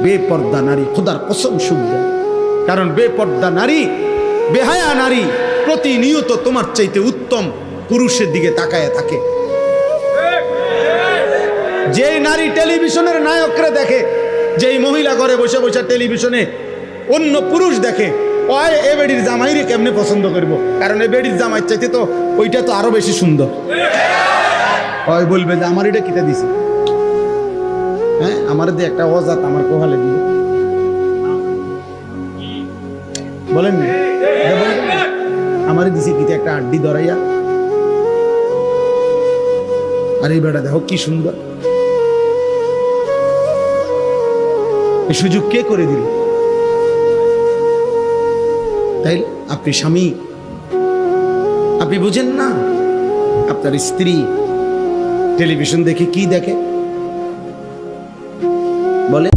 বেপর্দা নারী খোদার কসম সুখ দেয়। কারণ বেপর্দা নারী, বেহায়া নারী প্রতিনিয়ত তোমার চাইতে উত্তম পুরুষের দিকে তাকায় থাকে। যেই নারী টেলিভিশনের নায়করা দেখে, যেই মহিলা ঘরে বসে বসে টেলিভিশনে অন্য পুরুষ দেখে, ওই এ বেডির জামাইরে কেমনে পছন্দ করবো, কারণ এ বেডির জামাই চাইতে তো ওইটা তো আরো বেশি সুন্দর। ওই বলবে যে আমার এটা কিটা দিছে, হ্যাঁ আমার দিয়ে একটা অজাত আমার কোহালে দিল, বলেন আমার দিছে কিটা একটা আড্ডি ধরাইয়া, আর এই বেটা দেখো কি সুন্দর। এই সুযোগ কে করে দিল? তাই আপনি স্বামী, আপনি বুঝেন না আপনার স্ত্রী টেলিভিশন দেখে কি দেখে, বলে